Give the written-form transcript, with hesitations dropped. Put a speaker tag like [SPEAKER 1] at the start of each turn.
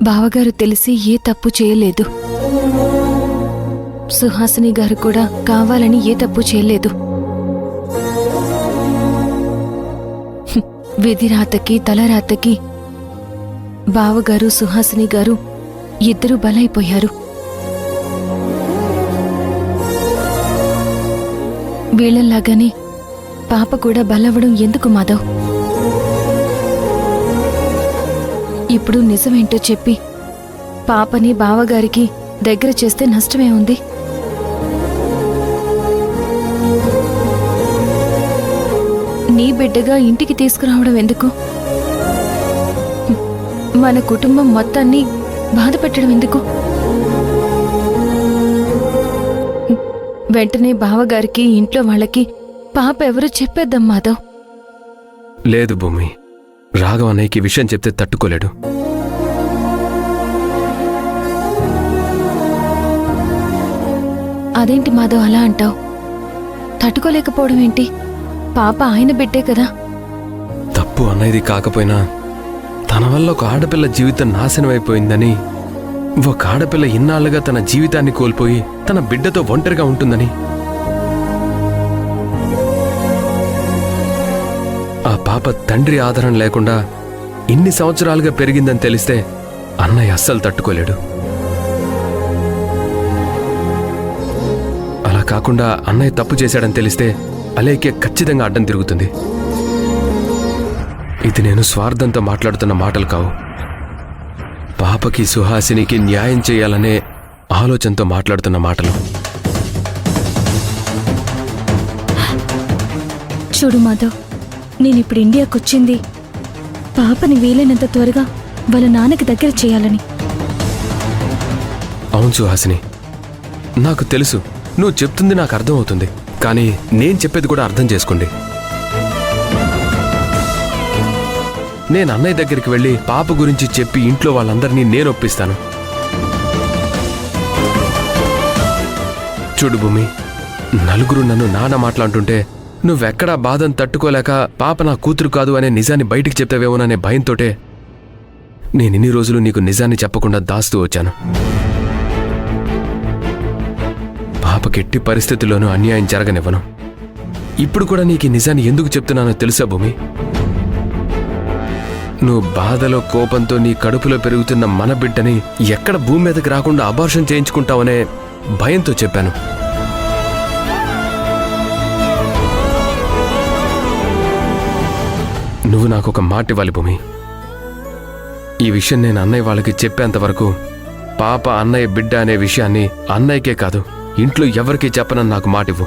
[SPEAKER 1] బావగారు తెలిసి ఏ తప్పు చేయలేదు. సుహాసిని గారు కూడా కావాలని ఏ తప్పు చేయలేదు. విధిరాతకి తలరాతకి బావగారు సుహాసిని గారు ఇద్దరూ బలైపోయారు. వీళ్ళలాగానే పాప కూడా బలవడం ఎందుకు మాధవ్? ఇప్పుడు నిజమేంటో చెప్పి పాపని బావగారికి దగ్గర చేస్తే నష్టమే ఉంది. నీ బిడ్డగా ఇంటికి తీసుకురావడం ఎందుకు? మన కుటుంబం మొత్తాన్ని బాధ పెట్టడం ఎందుకు? వెంటనే బావగారికి ఇంట్లో వాళ్ళకి పాప ఎవరో చెప్పేద్దాం మాధవ్.
[SPEAKER 2] లేదు భూమి, రాఘవ అన్నయ్యకి విషయం చెప్తే తట్టుకోలేడు.
[SPEAKER 1] అదేంటి మాధవ్ అలా అంటావు? తట్టుకోలేకపోవడం ఏంటి? పాప ఆయన బిడ్డే కదా.
[SPEAKER 2] తప్పు అన్నయ్యది కాకపోయినా తన వల్ల ఒక ఆడపిల్ల జీవితం నాశనం అయిపోయిందని, ఒక ఆడపిల్ల ఇన్నాళ్లుగా తన జీవితాన్ని కోల్పోయి తన బిడ్డతో ఒంటరిగా ఉంటుందని, ఆ పాప తండ్రి ఆధారం లేకుండా ఇన్ని సంవత్సరాలుగా పెరిగిందని తెలిస్తే అన్నయ్య అస్సలు తట్టుకోలేడు. అలా కాకుండా అన్నయ్య తప్పు చేశాడని తెలిస్తే అలేఖ్య ఖచ్చితంగా అడ్డం తిరుగుతుంది. ఇది నేను స్వార్థంతో మాట్లాడుతున్న మాటలు కావు. పాపకి సుహాసినికి న్యాయం చేయాలనే ఆలోచనతో మాట్లాడుతున్న మాటలు.
[SPEAKER 1] చూడు మాధవ్, నేనిప్పుడు ఇండియాకొచ్చింది పాపని వీలైనంత త్వరగా వాళ్ళ నాన్నకి దగ్గర చేయాలని.
[SPEAKER 2] అవును సుహాసిని, నాకు తెలుసు నువ్వు చెప్తుంది నాకు అర్థమవుతుంది. కానీ నేను చెప్పేది కూడా అర్థం చేసుకోండి. నేను అన్నయ్య దగ్గరికి వెళ్ళి పాప గురించి చెప్పి ఇంట్లో వాళ్ళందరినీ నేను ఒప్పిస్తాను. చూడు భూమి, నలుగురు నన్ను నాన్న మాట్లాడుతుంటే నువ్వెక్కడా బాధను తట్టుకోలేక పాప నా కూతురు కాదు అనే నిజాన్ని బయటికి చెప్తావేమోననే భయంతోటే నేనిన్ని రోజులు నీకు నిజాన్ని చెప్పకుండా దాస్తూ వచ్చాను. పాపకెట్టి పరిస్థితుల్లోనూ అన్యాయం జరగనివ్వను. ఇప్పుడు కూడా నీకు ఈ నిజాన్ని ఎందుకు చెప్తున్నానో తెలుసా భూమి? నువ్వు బాధలో కోపంతో నీ కడుపులో పెరుగుతున్న మన బిడ్డని ఎక్కడ భూమి మీదకి రాకుండా అబార్షన్ చేయించుకుంటావనే భయంతో చెప్పాను. నువ్వు నాకు ఒక మాట ఇవ్వాలి భూమి. ఈ విషయం నేను అన్నయ్య వాళ్ళకి చెప్పేంతవరకు పాప అన్నయ్య బిడ్డ అనే విషయాన్ని అన్నయ్యకే కాదు ఇంట్లో ఎవరికీ చెప్పనని నాకు మాట ఇవ్వు.